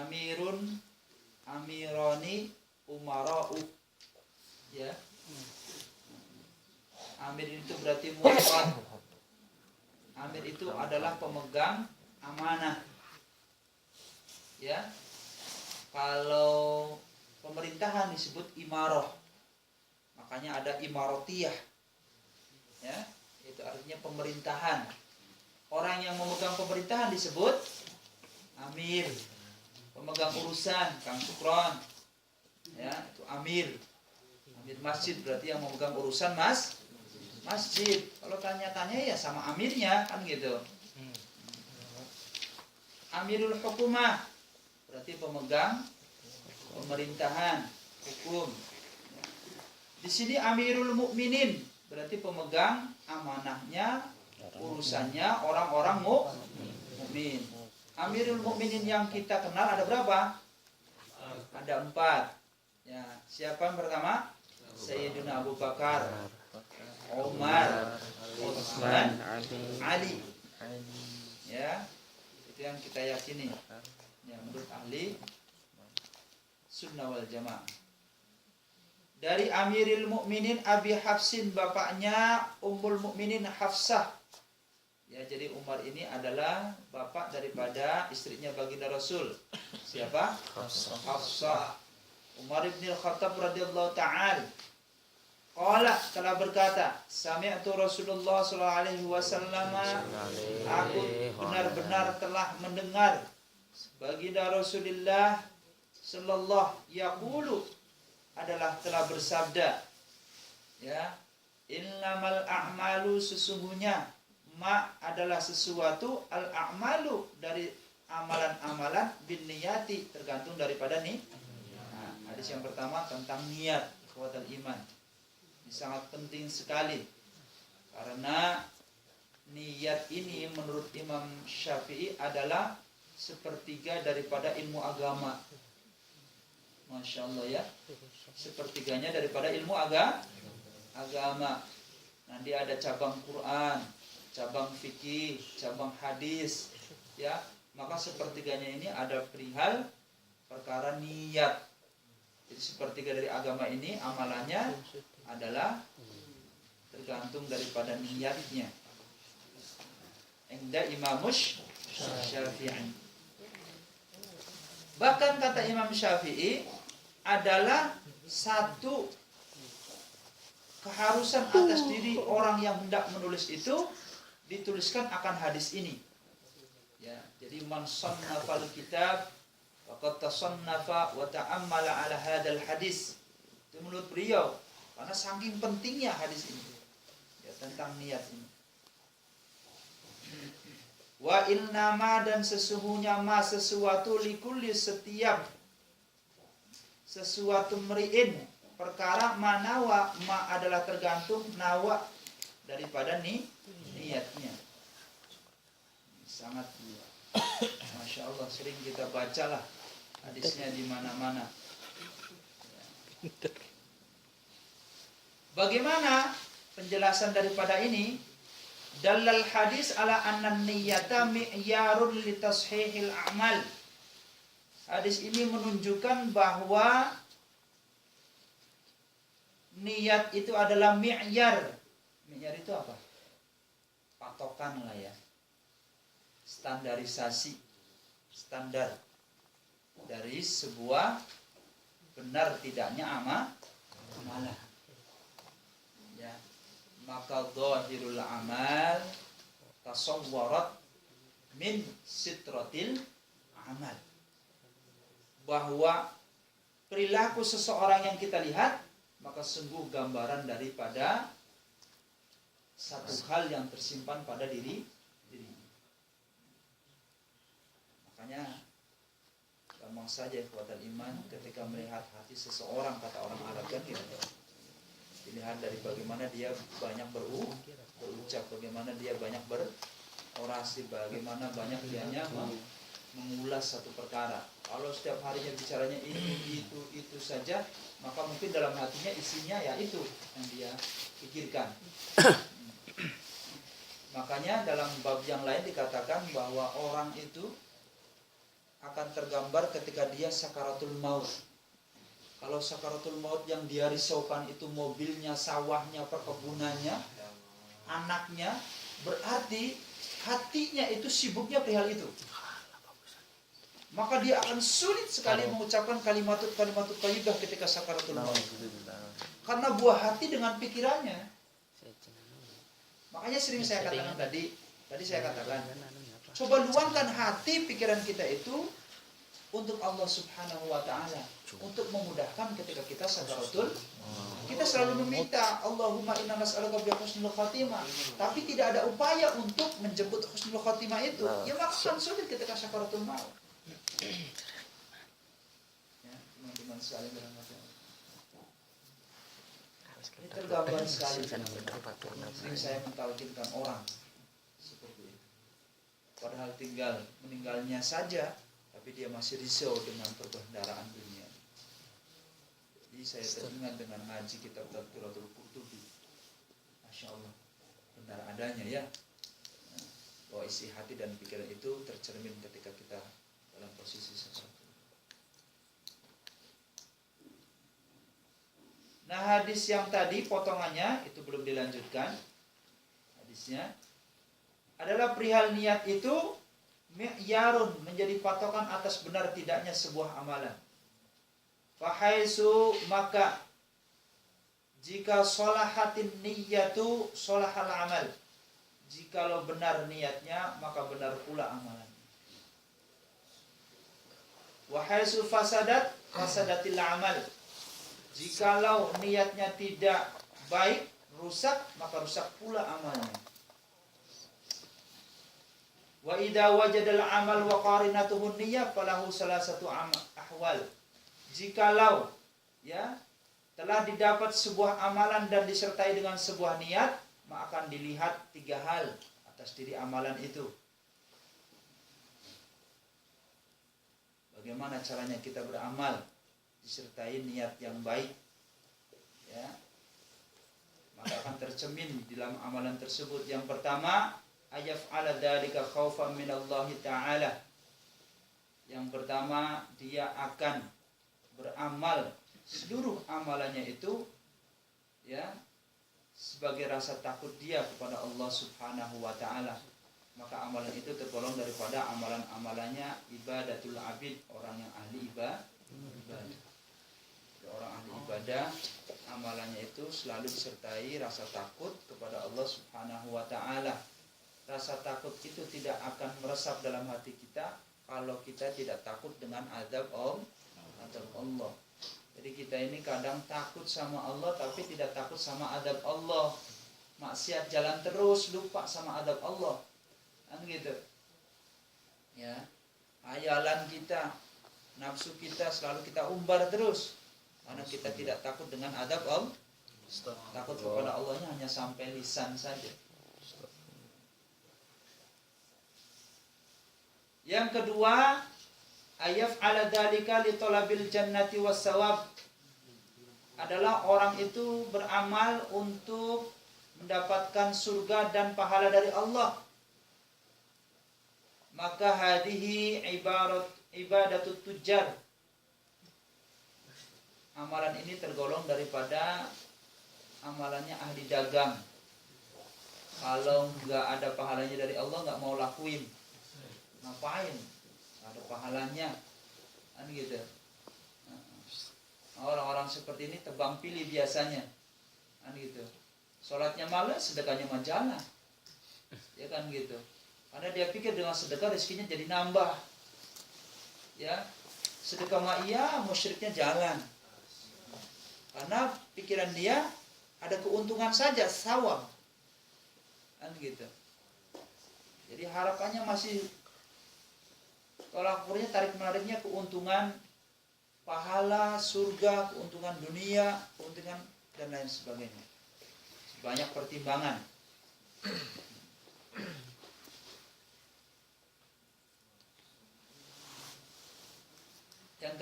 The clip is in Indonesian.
amirun, amironi, umara'u. Ya. Amir itu berarti mufrad. Amir itu adalah pemegang amanah. Ya. Kalau pemerintahan disebut imaroh. Makanya ada imarotiyah. Ya, itu artinya pemerintahan. Orang yang memegang pemerintahan disebut amir. Pemegang urusan, Kang Sukron. Ya, itu amir. Amir masjid berarti yang memegang urusan masjid. Kalau tanya-tanya ya sama amirnya kan gitu. Amirul hukumah berarti pemegang pemerintahan hukum. Di sini amirul mukminin berarti pemegang amanahnya, urusannya orang-orang mukmin. Amirul mukminin yang kita kenal ada berapa? Ada 4. Ya, siapa yang pertama? Sayyidina Abu Bakar, Umar, Utsman, Ali. Ya, itu yang kita yakini. Ya, menurut ahli sunnah wal jamaah. Dari Amirul Mukminin Abi Hafsin, bapaknya Ummul Mukminin Hafsah. Ya, jadi Umar ini adalah bapak daripada istrinya baginda Rasul. Siapa? Hafsah. Umar bin Khattab radhiyallahu ta'ala qala, telah berkata, sami'tu Rasulullah sallallahu alaihi wasallam, aku benar-benar telah mendengar baginda Rasulullah sallallahu yaqulu, adalah telah bersabda, ya, innamal a'malu, sesungguhnya, ma adalah sesuatu, al a'malu dari amalan-amalan, bin niyati tergantung daripada nih. Nah, hadis yang pertama tentang niat, ikhwatal iman. Ini sangat penting sekali karena niat ini menurut Imam Syafi'i adalah sepertiga daripada ilmu agama. Masya Allah ya, sepertiganya daripada ilmu agama. Nanti ada cabang Quran, cabang fikih, cabang hadis, ya. Maka sepertiganya ini ada perihal perkara niat. Jadi sepertiga dari agama ini amalannya adalah tergantung daripada niatnya. Inda Imamush Syafi'i. Bahkan kata Imam Syafi'i adalah satu keharusan atas diri orang yang hendak menulis itu dituliskan akan hadis ini. Ya, jadi man sannafal kitab faqad tasannafa wa ta'ammala ala hadzal hadis. Itu menurut beliau karena saking pentingnya hadis ini. Ya, tentang niat ini. Wa innama, dan sesungguhnya ma sesuatu, likulli setiap sesuatu meri'in perkara, manawa, ma adalah tergantung nawa daripada niatnya. Sangat Masya Allah, sering kita bacalah hadisnya di mana-mana. Bagaimana penjelasan daripada ini? Dalal hadis ala anna niyyata mi'yarun li tashihil a'mal. Hadis ini menunjukkan bahwa niat itu adalah mi'yar. Mi'yar itu apa? Patokan lah ya. Standarisasi, standar dari sebuah benar tidaknya amalan. Ya. Maka dhahirul amal tasawwarat min sitratil amal. Bahwa perilaku seseorang yang kita lihat, maka sungguh gambaran daripada satu hal yang tersimpan pada diri. Makanya gampang saja kekuatan iman ketika melihat hati seseorang, kata orang Arab kan gitu. Dilihat dari bagaimana dia banyak berucap, bagaimana dia banyak berorasi, bagaimana banyak dianya mengulas satu perkara. Kalau setiap harinya bicaranya itu saja, maka mungkin dalam hatinya isinya ya itu yang dia pikirkan. Makanya dalam bab yang lain dikatakan bahwa orang itu akan tergambar ketika dia sakaratul maut. Kalau sakaratul maut yang dia risaukan itu mobilnya, sawahnya, perkebunannya, anaknya, berarti hatinya itu sibuknya perihal itu. Maka dia akan sulit sekali mengucapkan kalimat thayyibah ketika sakaratul maut. Karena buah hati dengan pikirannya. Makanya sering saya katakan tadi saya katakan, coba luangkan hati pikiran kita itu untuk Allah Subhanahu wa taala, untuk memudahkan ketika kita sakaratul. Kita selalu meminta Allahumma inna nas'aluka bi husnul khatimah, tapi tidak ada upaya untuk menjemput husnul khatimah itu. Ya maka akan sulit ketika sakaratul maut. Ya, teman-teman sekalian berangkat. Ini tergambar sekali. Sering saya mentalkinkan orang seperti itu. Padahal tinggal meninggalnya saja, tapi dia masih risau dengan perbendaharaan dunia. Jadi saya teringat dengan ngaji kitab Tadkiratul Qurtubi. Masya Allah, benar adanya ya. Bahwa isi hati dan pikiran itu tercermin ketika kita dalam posisi seperti itu. Nah, hadis yang tadi potongannya itu belum dilanjutkan. Hadisnya adalah perihal niat itu mi'yarun, menjadi patokan atas benar tidaknya sebuah amalan. Fahaisu, maka jika sholahatin niyatu sholahal amal, jikalau benar niatnya maka benar pula amalan. Wahaisu fasadat fasadatil amal, jikalau niatnya tidak baik, rusak, maka rusak pula amalnya. Wa idza wajadal amal wa qarinatuhu niyyah falahu salasatu ahwal. Jikalau ya telah didapat sebuah amalan dan disertai dengan sebuah niat, maka akan dilihat 3 hal atas diri amalan itu. Bagaimana caranya kita beramal disertai niat yang baik, ya, maka akan tercermin di dalam amalan tersebut. Yang pertama, ayaf'ala dzalika khaufan minallahi ta'ala. Yang pertama, dia akan beramal seluruh amalannya itu ya sebagai rasa takut dia kepada Allah Subhanahu wa taala. Maka amalan itu tergolong daripada amalan-amalannya ibadatul abid, orang yang ahli ibadah. Orang ahli ibadah, amalannya itu selalu disertai rasa takut kepada Allah Subhanahu wa taala. Rasa takut itu tidak akan meresap dalam hati kita kalau kita tidak takut dengan azab Allah. Jadi kita ini kadang takut sama Allah tapi tidak takut sama azab Allah. Maksiat jalan terus, lupa sama azab Allah. Kan gitu. Ya. Hayalan kita, nafsu kita selalu kita umbar terus. Karena kita tidak takut dengan azab Allah. Takut kepada Allahnya hanya sampai lisan saja. Yang kedua, ayaf ala dzalika li talabil jannati was sawab, adalah orang itu beramal untuk mendapatkan surga dan pahala dari Allah. Maka hadihi ibadatut tujjar. Amalan ini tergolong daripada amalannya ahli dagang. Kalau nggak ada pahalanya dari Allah, nggak mau lakuin. Ngapain? Ada pahalanya. Kan gitu. Orang-orang seperti ini tebang pilih biasanya. Kan gitu. Sholatnya malas, sedekahnya majalah. Ya kan gitu. Karena dia pikir dengan sedekah rezekinya jadi nambah. Ya. Sedekah mah iya, musyriknya jalan. Karena pikiran dia ada keuntungan saja, sawab. Kan gitu. Jadi harapannya masih tolak ukurnya, tarik menariknya keuntungan pahala, surga, keuntungan dunia, keuntungan dan lain sebagainya. Banyak pertimbangan. Yang